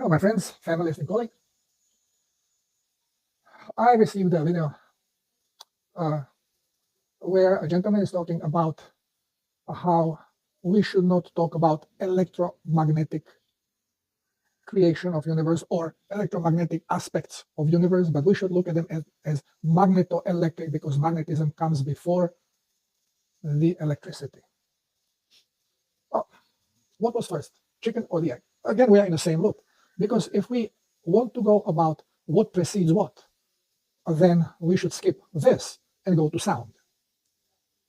Hello, my friends, families, and colleagues. I received a video uh, where a gentleman is talking about how we should not talk about electromagnetic creation of universe or electromagnetic aspects of universe, but we should look at them as magneto-electric because magnetism comes before the electricity. Oh, what was first, chicken or the egg? Again, we are in the same loop because if we want to go about what precedes what, then we should skip this and go to sound.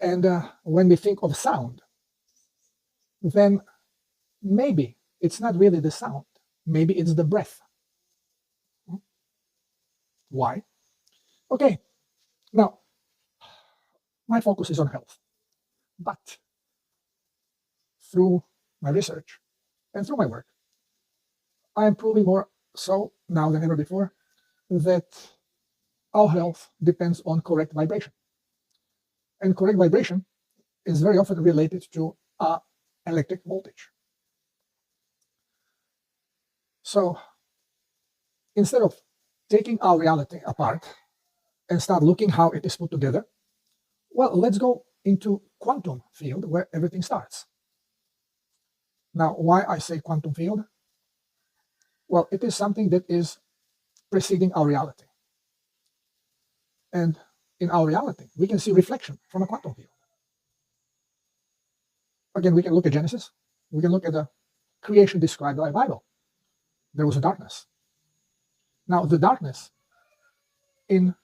And when we think of sound, then maybe it's not really the sound. Maybe it's the breath. Why? Okay, now my focus is on health. But through my research and through my work, I am proving more so now than ever before that our health depends on correct vibration. And correct vibration is very often related to electric voltage. So instead of taking our reality apart and start looking how it is put together, well, let's go into quantum field where everything starts. Now, why I say quantum field? Well, it is something that is preceding our reality. And in our reality, we can see reflection from a quantum field. Again, we can look at Genesis. We can look at the creation described by the Bible. There was a darkness. Now, the darkness in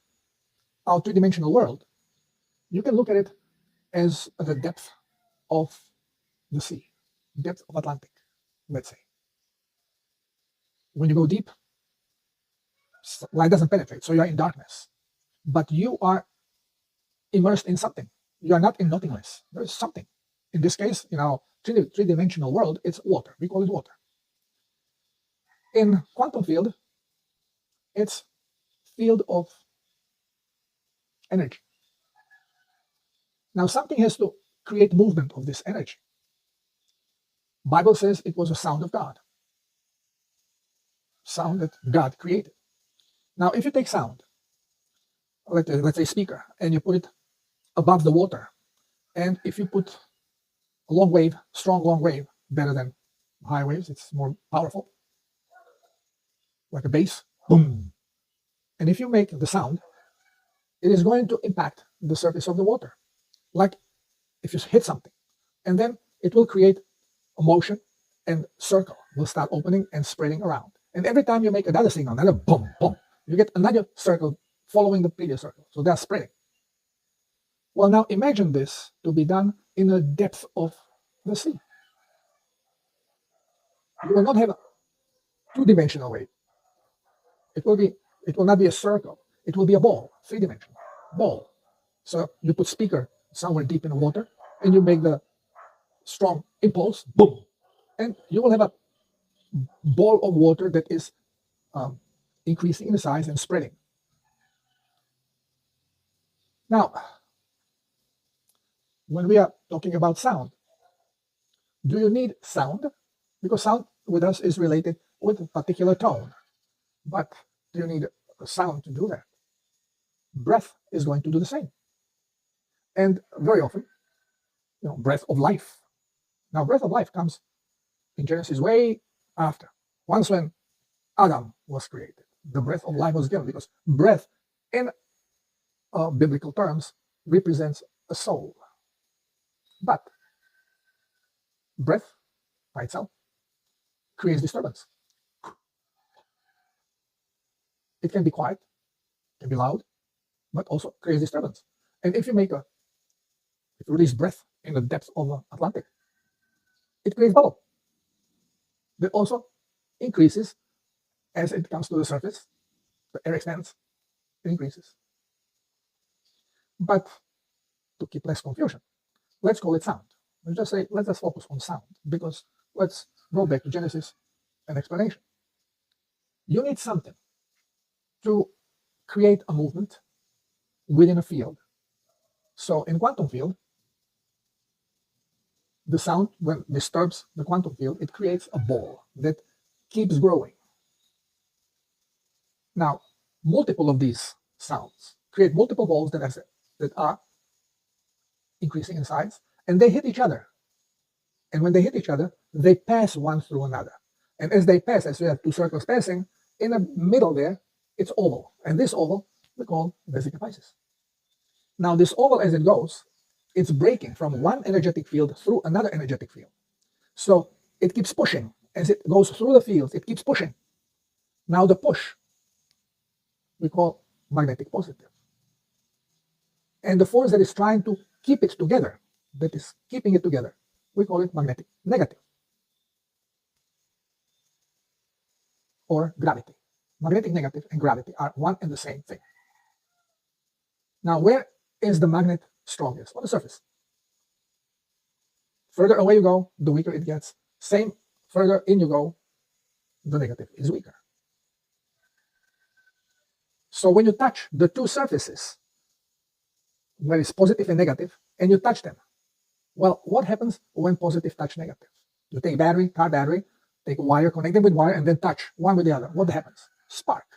our three-dimensional world, you can look at it as the depth of the sea, depth of Atlantic, let's say. When you go deep, light doesn't penetrate, so you are in darkness. But you are immersed in something. You are not in nothingness. There is something. In this case, in our three-dimensional world, it's water. We call it water. In quantum field, it's field of energy. Now, something has to create movement of this energy. Bible says it was a sound of God. Sound that God created. Now, if you take sound, let's say speaker, and you put it above the water, and if you put a long wave, strong long wave, better than high waves, it's more powerful, like a bass, boom. And if you make the sound, it is going to impact the surface of the water, like if you hit something, and then it will create a motion, and circle will start opening and spreading around. And every time you make another signal, another boom, boom, you get another circle following the previous circle. So they're spreading. Well, now imagine this to be done in the depth of the sea. You will not have a two-dimensional wave. It will not be a circle. It will be a ball, three-dimensional ball. So you put speaker somewhere deep in the water, and you make the strong impulse, boom, and you will have a ball of water that is increasing in size and spreading. Now, when we are talking about sound, do you need sound? Because sound with us is related with a particular tone. But do you need a sound to do that? Breath is going to do the same. And very often, breath of life. Now, breath of life comes in Genesis way after. Once when Adam was created, the breath of life was given, because breath in biblical terms represents a soul. But breath by itself creates disturbance. It can be quiet, can be loud, but also creates disturbance. And if you release breath in the depths of the Atlantic, it creates bubble. That also increases as it comes to the surface. The air expands, it increases. But to keep less confusion, let's call it sound. Let's just focus on sound, because let's go back to Genesis and explanation. You need something to create a movement within a field. So in quantum field, the sound, when disturbs the quantum field, it creates a ball that keeps growing. Now, multiple of these sounds create multiple balls that are increasing in size, and they hit each other. And when they hit each other, they pass one through another. And as they pass, as we have two circles passing, in the middle there, it's oval. And this oval we call vesica piscis. Now, this oval, as it goes, it's breaking from one energetic field through another energetic field. So it keeps pushing. As it goes through the fields, it keeps pushing. Now, the push we call magnetic positive. And the force that is trying to keep it together, that is keeping it together, we call it magnetic negative, or gravity. Magnetic negative and gravity are one and the same thing. Now, where is the magnet strongest? On the surface. Further away you go, the weaker it gets. Same, further in you go, the negative is weaker. So when you touch the two surfaces, where it's positive and negative, and you touch them, well, what happens when positive touch negative? You take battery, car battery, take wire, connect them with wire, and then touch one with the other. What happens? Spark.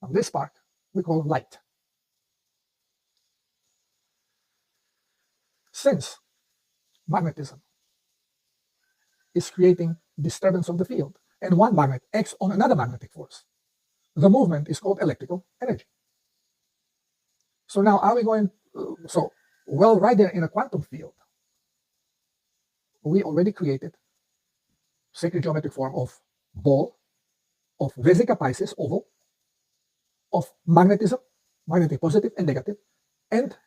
Now, this spark we call light. Since magnetism is creating disturbance of the field, and one magnet acts on another magnetic force, the movement is called electrical energy. So now, are we going? Well, right there in a quantum field, we already created sacred geometric form of ball, of vesica piscis, oval, of magnetism, magnetic positive and negative, and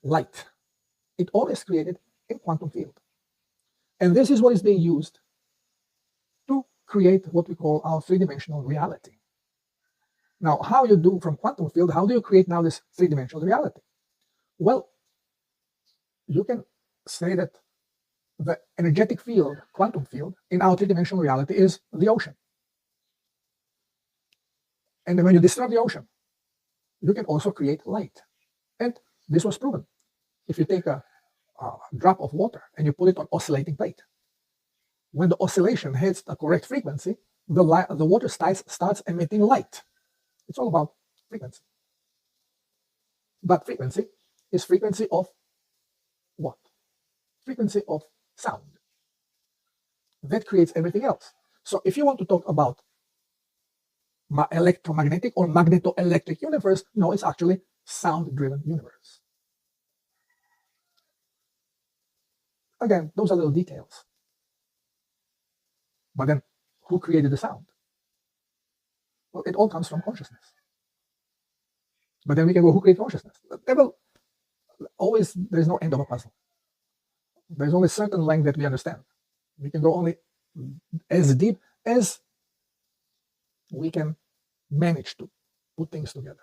light. It all is created in quantum field. And this is what is being used to create what we call our three-dimensional reality. Now, how you do from quantum field, how do you create now this three-dimensional reality? Well, you can say that the energetic field, quantum field, in our three-dimensional reality is the ocean. And then when you disturb the ocean, you can also create light. And this was proven. If you take a drop of water and you put it on oscillating plate, when the oscillation hits the correct frequency, the water starts emitting light. It's all about frequency. But frequency is frequency of what? Frequency of sound. That creates everything else. So if you want to talk about electromagnetic or magneto-electric universe, no, it's actually sound-driven universe. Again, those are little details. But then, who created the sound? Well, it all comes from consciousness. But then we can go, who created consciousness? There's no end of a puzzle. There's only a certain length that we understand. We can go only as deep as we can manage to put things together.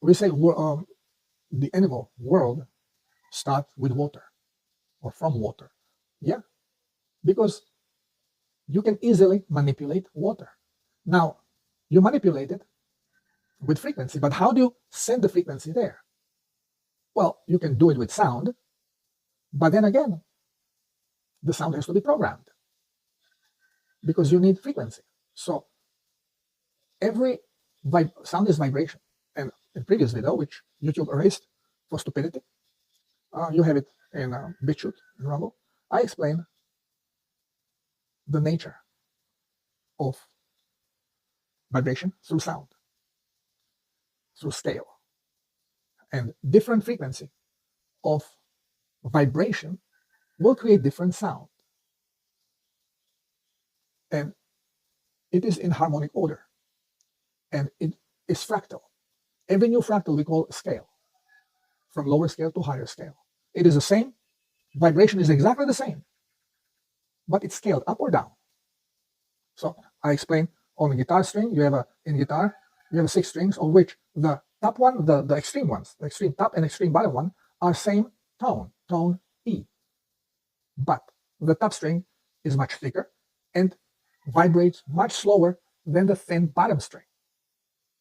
We say the animal world starts with water or from water. Yeah, because you can easily manipulate water. Now, you manipulate it with frequency, but how do you send the frequency there? Well, you can do it with sound, but then again, the sound has to be programmed because you need frequency. So every sound is vibration. And in previous video, which YouTube erased for stupidity, you have it in BitChute and Rumble, I explain the nature of vibration through sound, through scale. And different frequency of vibration will create different sound. And it is in harmonic order. And it is fractal. Every new fractal we call a scale, from lower scale to higher scale. It is the same. Vibration is exactly the same, but it's scaled up or down. So I explain on a guitar string, in guitar, you have 6 strings, of which the top one, the extreme ones, the extreme top and extreme bottom one, are same tone E. But the top string is much thicker and vibrates much slower than the thin bottom string.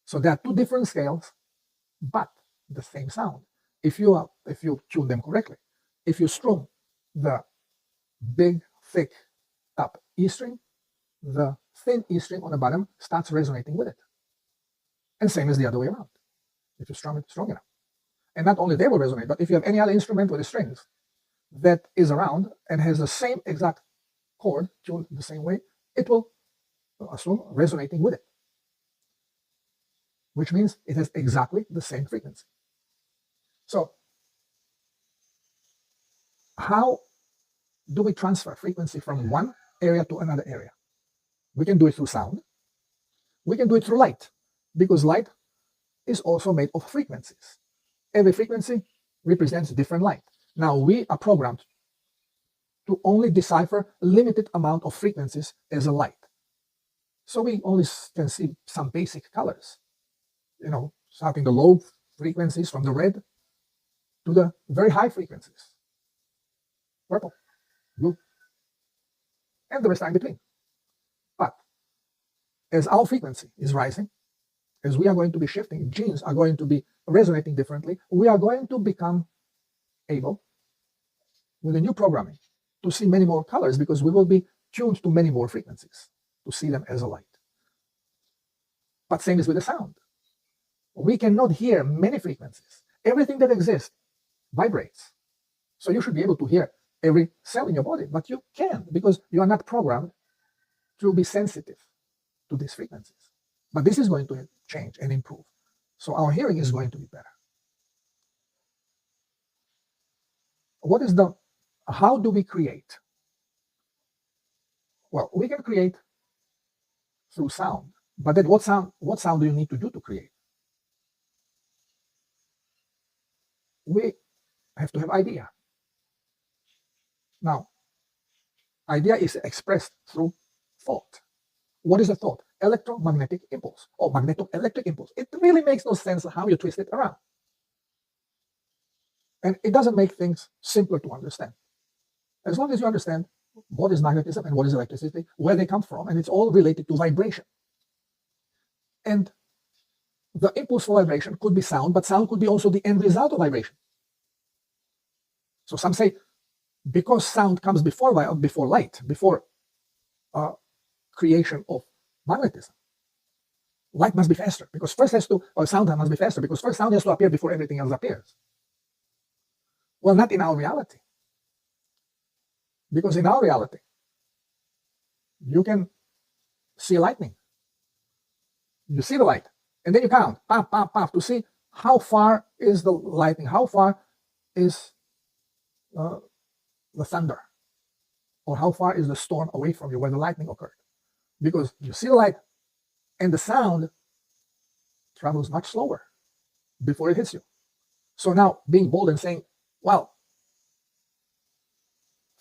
So there are 2 different scales, but the same sound. If you tune them correctly, if you strum the big, thick top E string, the thin E string on the bottom starts resonating with it. And same as the other way around, if you strum it strong enough. And not only they will resonate, but if you have any other instrument with the strings that is around and has the same exact chord tuned the same way, it will assume resonating with it, which means it has exactly the same frequency. So how do we transfer frequency from one area to another area? We can do it through sound. We can do it through light, because light is also made of frequencies. Every frequency represents different light. Now we are programmed to only decipher a limited amount of frequencies as a light. So we only can see some basic colors, starting the low frequencies from the red to the very high frequencies, purple, blue, and the rest are in between. But as our frequency is rising, as we are going to be shifting, genes are going to be resonating differently, we are going to become able, with the new programming, to see many more colors, because we will be tuned to many more frequencies to see them as a light. But same is with the sound. We cannot hear many frequencies. Everything that exists vibrates. So you should be able to hear every cell in your body, but you can't, because you are not programmed to be sensitive to these frequencies. But this is going to change and improve. So our hearing is going to be better. How do we create? Well, we can create through sound, but then what sound do you need to do to create? We have to have idea. Now, idea is expressed through thought. What is a thought? Electromagnetic impulse or magnetoelectric impulse. It really makes no sense how you twist it around. And it doesn't make things simpler to understand. As long as you understand what is magnetism and what is electricity, where they come from, and it's all related to vibration. And the impulse for vibration could be sound, but sound could be also the end result of vibration. So some say, because sound comes before light, before creation of magnetism, light must be faster, because sound must be faster, because first sound has to appear before everything else appears. Well, not in our reality. Because in our reality, you can see lightning. You see the light, and then you count, pop, pop, pop, to see how far is the lightning, how far is the thunder, or how far is the storm away from you where the lightning occurred. Because you see the light, and the sound travels much slower before it hits you. So now, being bold and saying, well,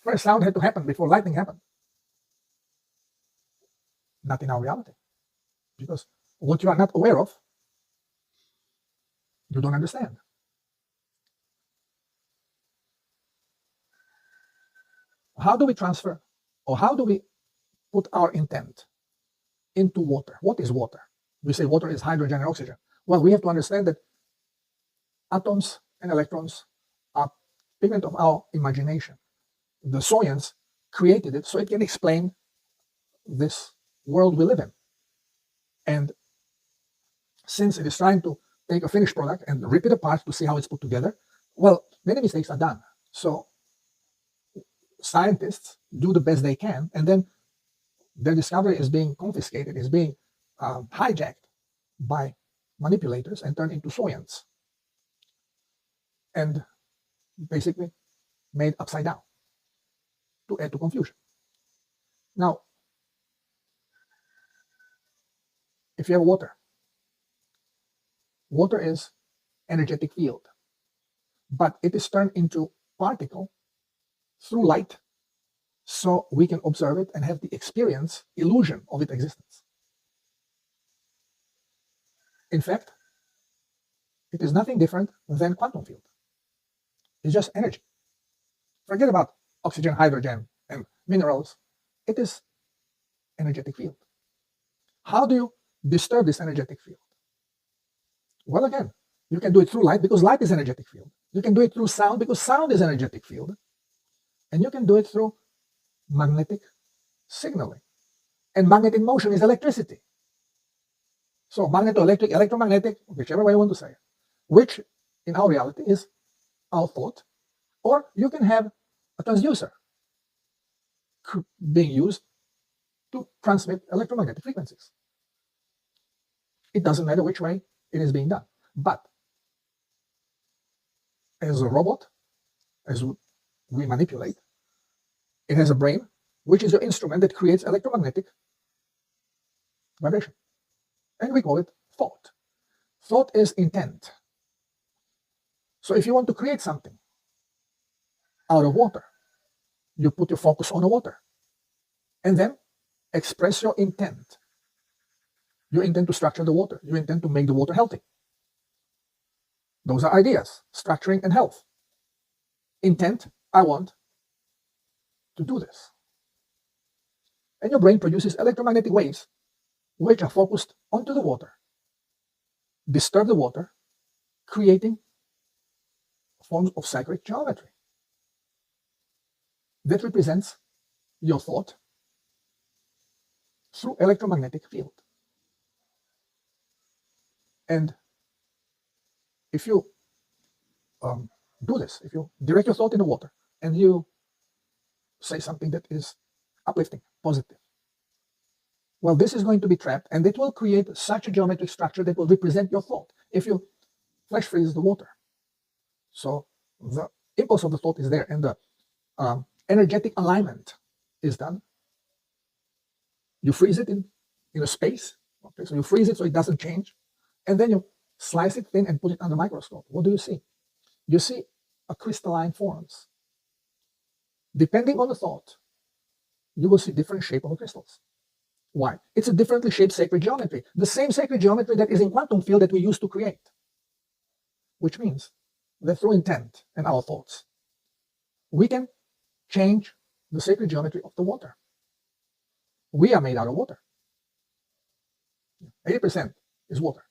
first sound had to happen before lightning happened. Not in our reality. Because what you are not aware of, you don't understand. How do we transfer, or how do we put our intent into water? What is water? We say water is hydrogen and oxygen. Well, we have to understand that atoms and electrons are figment of our imagination. The science created it so it can explain this world we live in. And since it is trying to take a finished product and rip it apart to see how it's put together, well, many mistakes are done. So scientists do the best they can, and then their discovery is being confiscated, is being hijacked by manipulators and turned into science, and basically made upside down to add to confusion. Now, if you have water is energetic field, but it is turned into particle through light, so we can observe it and have the illusion of its existence. In fact, it is nothing different than quantum field. It's just energy. Forget about oxygen, hydrogen, and minerals. It is energetic field. How do you disturb this energetic field? Well, again, you can do it through light, because light is energetic field. You can do it through sound, because sound is energetic field. And you can do it through magnetic signaling. And magnet in motion is electricity. So magnetoelectric, electromagnetic, whichever way you want to say it, which in our reality is our thought, or you can have a transducer being used to transmit electromagnetic frequencies. It doesn't matter which way it is being done. But as a robot, as we manipulate, it has a brain, which is your instrument that creates electromagnetic vibration. And we call it thought. Thought is intent. So if you want to create something out of water, you put your focus on the water and then express your intent. You intend to structure the water. You intend to make the water healthy. Those are ideas, structuring and health. Intent, I want to do this. And your brain produces electromagnetic waves which are focused onto the water, disturb the water, creating forms of sacred geometry. That represents your thought through electromagnetic field. And if you do this, if you direct your thought in the water and you say something that is uplifting, positive, well, this is going to be trapped and it will create such a geometric structure that will represent your thought if you flash freeze the water. So the impulse of the thought is there and the energetic alignment is done. You freeze it in a space. Okay, so you freeze it so it doesn't change. And then you slice it thin and put it under the microscope. What do you see? You see a crystalline forms. Depending on the thought, you will see different shape of the crystals. Why? It's a differently shaped sacred geometry. The same sacred geometry that is in quantum field that we used to create. Which means that through intent and our thoughts, we can change the sacred geometry of the water. We are made out of water. 80% is water.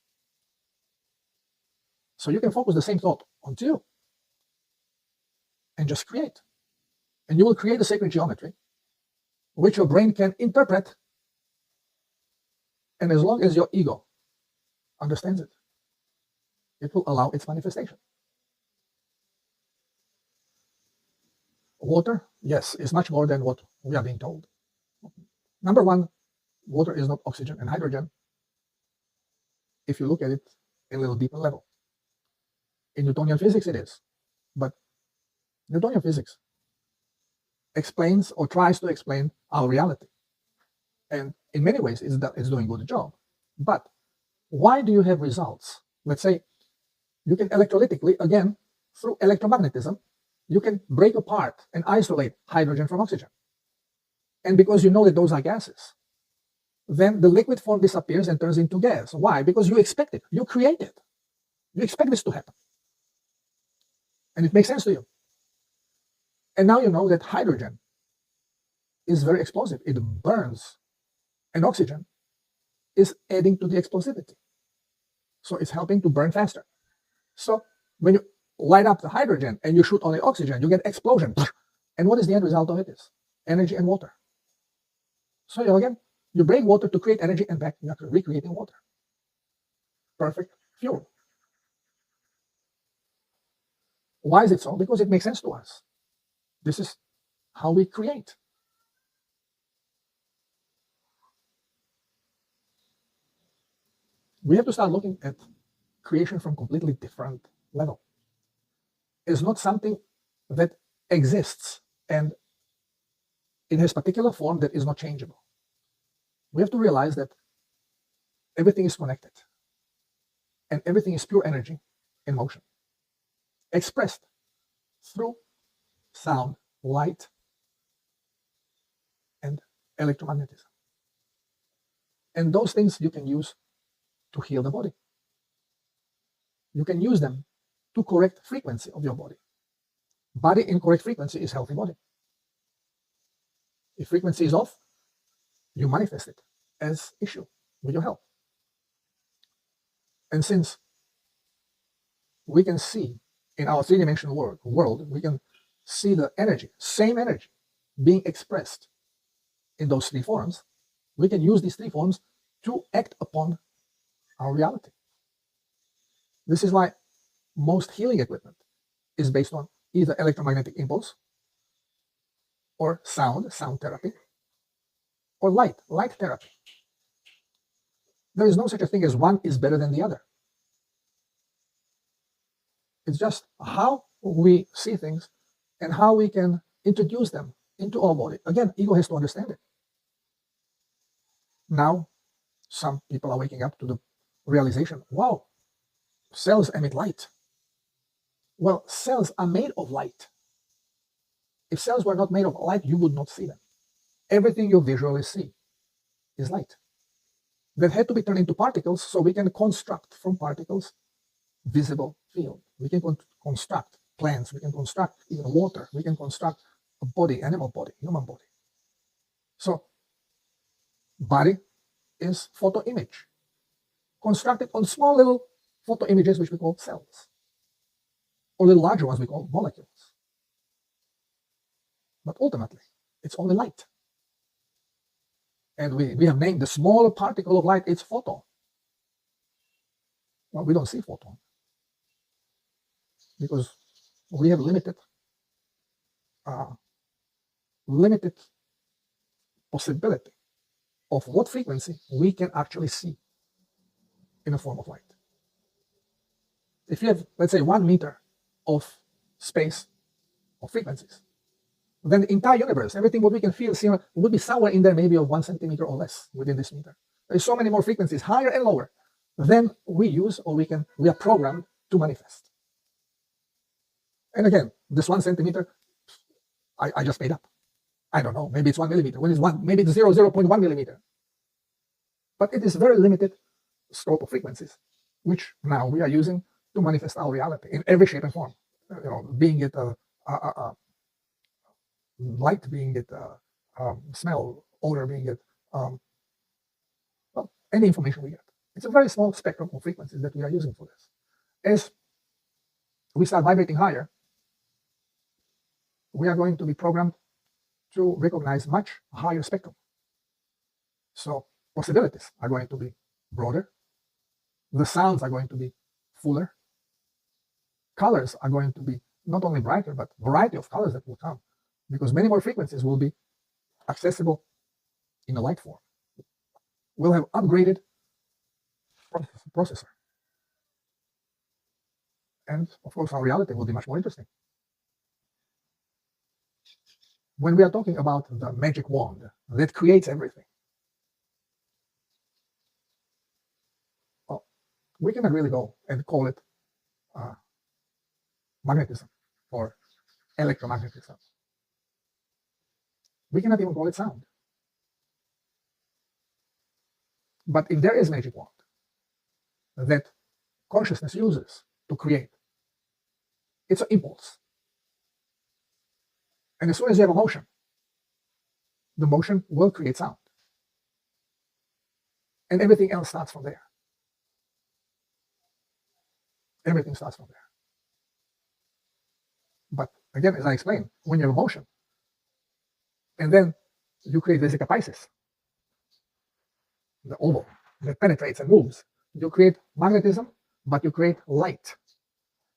So you can focus the same thought onto you and just create. And you will create a sacred geometry which your brain can interpret. And as long as your ego understands it, it will allow its manifestation. Water, yes, is much more than what we are being told. Number one, water is not oxygen and hydrogen if you look at it in a little deeper level. In Newtonian physics it is, but Newtonian physics explains or tries to explain our reality. And in many ways it's doing a good job. But why do you have results? Let's say you can electrolytically, again, through electromagnetism, you can break apart and isolate hydrogen from oxygen. And because you know that those are gases, then the liquid form disappears and turns into gas. Why? Because you expect it. You create it. You expect this to happen. And it makes sense to you. And now you know that hydrogen is very explosive. It burns. And oxygen is adding to the explosivity. So it's helping to burn faster. So when you light up the hydrogen and you shoot on the oxygen, you get explosion. And what is the end result of it is? Energy and water. So again, you break water to create energy and back you are recreating water. Perfect fuel. Why is it so? Because it makes sense to us. This is how we create. We have to start looking at creation from completely different level. It's not something that exists and it has particular form that is not changeable. We have to realize that everything is connected and everything is pure energy in motion, expressed through sound, light, and electromagnetism. And those things you can use to heal the body. You can use them to correct frequency of your body. Body in correct frequency is healthy body. If frequency is off, you manifest it as issue with your health. And since we can see in our three-dimensional world, we can see the energy, same energy, being expressed in those three forms, We can use these three forms to act upon our reality. This is why most healing equipment is based on either electromagnetic impulse or sound therapy, or light therapy. There is no such a thing as one is better than the other. It's just how we see things and how we can introduce them into our body. Again, ego has to understand it. Now, some people are waking up to the realization, wow, cells emit light. Well, cells are made of light. If cells were not made of light, you would not see them. Everything you visually see is light. That had to be turned into particles so we can construct from particles visible field. We can construct plants, we can construct even water, we can construct a body, animal body, human body. So, body is photo image, constructed on small little photo images, which we call cells, or little larger ones we call molecules. But ultimately, it's only light. And we have named the smaller particle of light, it's photon. Well, we don't see photon because we have limited possibility of what frequency we can actually see in a form of light. If you have, let's say, 1 meter of space of frequencies, then the entire universe, everything what we can feel, see, would be somewhere in there, maybe of 1 centimeter or less within this meter. There's so many more frequencies, higher and lower, than we use or we are programmed to manifest. And again, this 1 centimeter, I just made up. I don't know, maybe it's 1 millimeter. When it's one, maybe it's 0.1 millimeter. But it is very limited scope of frequencies, which now we are using to manifest our reality in every shape and form. Being it light, being it smell, odor, being it well, any information we get. It's a very small spectrum of frequencies that we are using for this. As we start vibrating higher, we are going to be programmed to recognize much higher spectrum. So possibilities are going to be broader. The sounds are going to be fuller. Colors are going to be not only brighter, but variety of colors that will come, because many more frequencies will be accessible in a light form. We'll have upgraded processor. And of course, our reality will be much more interesting. When we are talking about the magic wand that creates everything, well, we cannot really go and call it magnetism or electromagnetism. We cannot even call it sound. But if there is magic wand that consciousness uses to create, it's an impulse. And as soon as you have a motion, the motion will create sound. And everything else starts from there. Everything starts from there. But again, as I explained, when you have a motion, and then you create vesica piscis, the oval that penetrates and moves, you create magnetism, but you create light.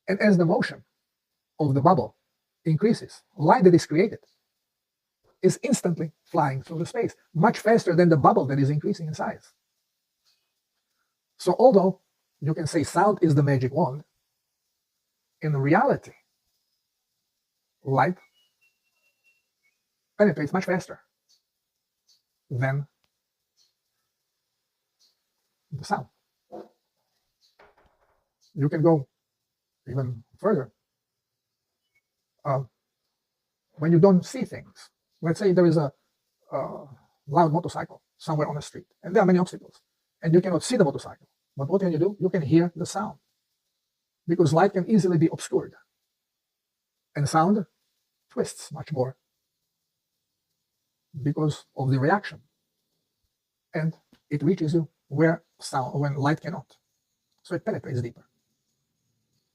And as the motion of the bubble increases, light that is created is instantly flying through the space, much faster than the bubble that is increasing in size. So although you can say sound is the magic wand, in reality, light penetrates much faster than the sound. You can go even further. When you don't see things, let's say there is a loud motorcycle somewhere on the street, and there are many obstacles, and you cannot see the motorcycle. But what can you do? You can hear the sound, because light can easily be obscured, and sound twists much more because of the reaction, and it reaches you where light cannot. So it penetrates deeper.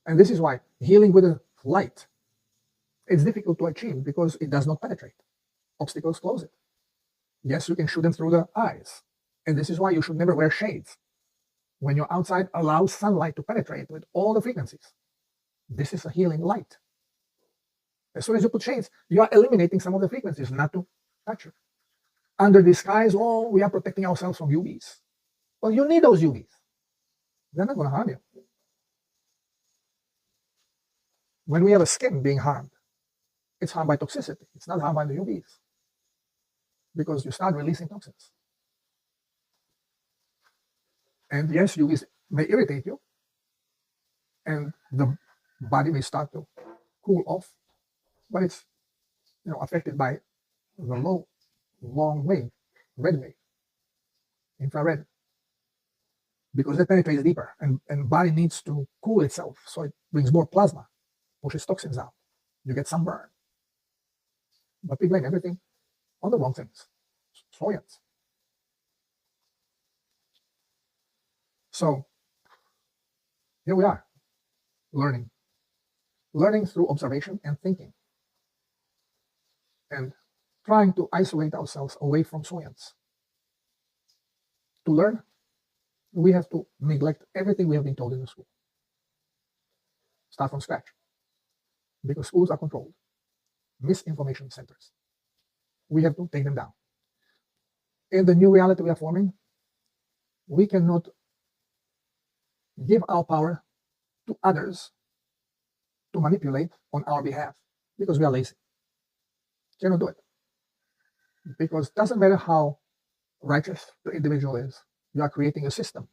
And this is why healing with a light is difficult to achieve, because it does not penetrate. Obstacles close it. Yes, you can shoot them through the eyes. And this is why you should never wear shades. When you're outside, allow sunlight to penetrate with all the frequencies. This is a healing light. As soon as you put shades, you are eliminating some of the frequencies not to touch you. Under disguise, oh, we are protecting ourselves from UVs. Well, you need those UVs. They're not going to harm you. When we have a skin being harmed, it's harmed by toxicity. It's not harmed by the UVs. Because you start releasing toxins. And yes, UVs may irritate you. And the body may start to cool off. But it's affected by the long wave, red wave, infrared. Because it penetrates deeper and body needs to cool itself. So it brings more plasma, pushes toxins out. You get sunburn. But we blame everything on the wrong things. Science. So here we are, learning through observation and thinking, and trying to isolate ourselves away from science. To learn, we have to neglect everything we have been told in the school. Start from scratch, because schools are controlled, misinformation centers. We have to take them down. In the new reality we are forming, we cannot give our power to others to manipulate on our behalf because we are lazy. Cannot do it. Because it doesn't matter how righteous the individual is, you are creating a system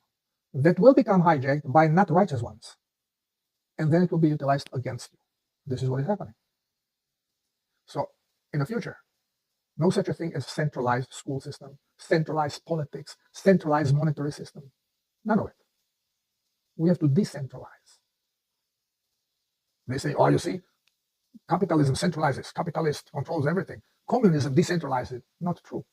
that will become hijacked by not righteous ones. And then it will be utilized against you. This is what is happening. So in the future, no such a thing as centralized school system, centralized politics, centralized monetary system. None of it. We have to decentralize. They say, oh, you see, capitalism centralizes, capitalist controls everything. Communism decentralizes. Not true.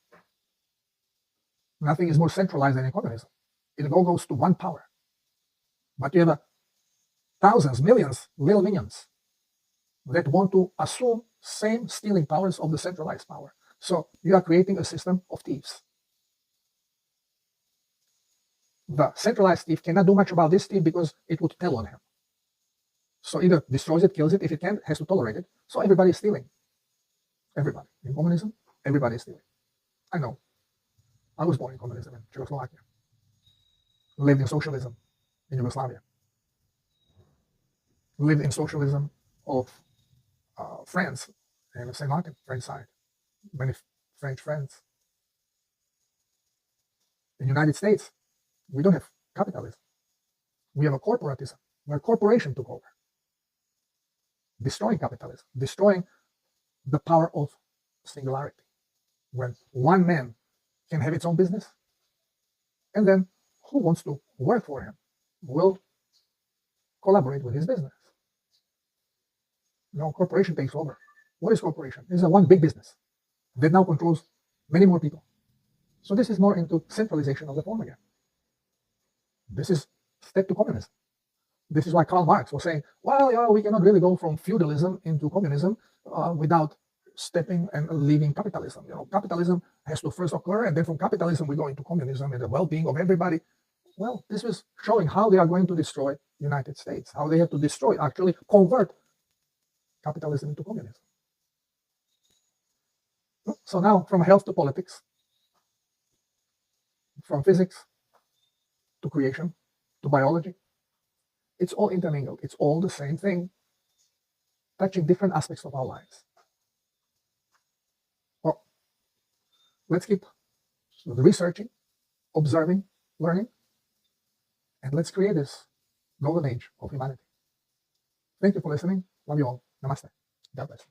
Nothing is more centralized than in communism. It all goes to one power. But you have thousands, millions, little minions that want to assume same stealing powers of the centralized power. So you are creating a system of thieves. The centralized thief cannot do much about this thief because it would tell on him. So either destroys it, kills it. If it can't, has to tolerate it. So everybody is stealing. Everybody. In communism, everybody is stealing. I know. I was born in communism in Czechoslovakia. Lived in socialism in Yugoslavia. Lived in socialism of France and St. Martin, French side. Many French friends. In the United States, we don't have capitalism. We have a corporatism, where corporation took over. Destroying capitalism, destroying the power of singularity. When one man can have its own business, and then who wants to work for him will collaborate with his business. No, corporation takes over. What is corporation? It's a one big business that now controls many more people. So this is more into centralization of the form again. This is step to communism. This is why Karl Marx was saying, well, we cannot really go from feudalism into communism without stepping and leaving capitalism. Capitalism has to first occur, and then from capitalism we go into communism and the well-being of everybody. Well, this was showing how they are going to destroy the United States, how they have to destroy, actually convert capitalism into communism. So now, from health to politics, from physics to creation to biology, it's all intermingled. It's all the same thing, touching different aspects of our lives. Well, let's keep researching, observing, learning, and let's create this golden age of humanity. Thank you for listening. Love you all. Namaste. God bless.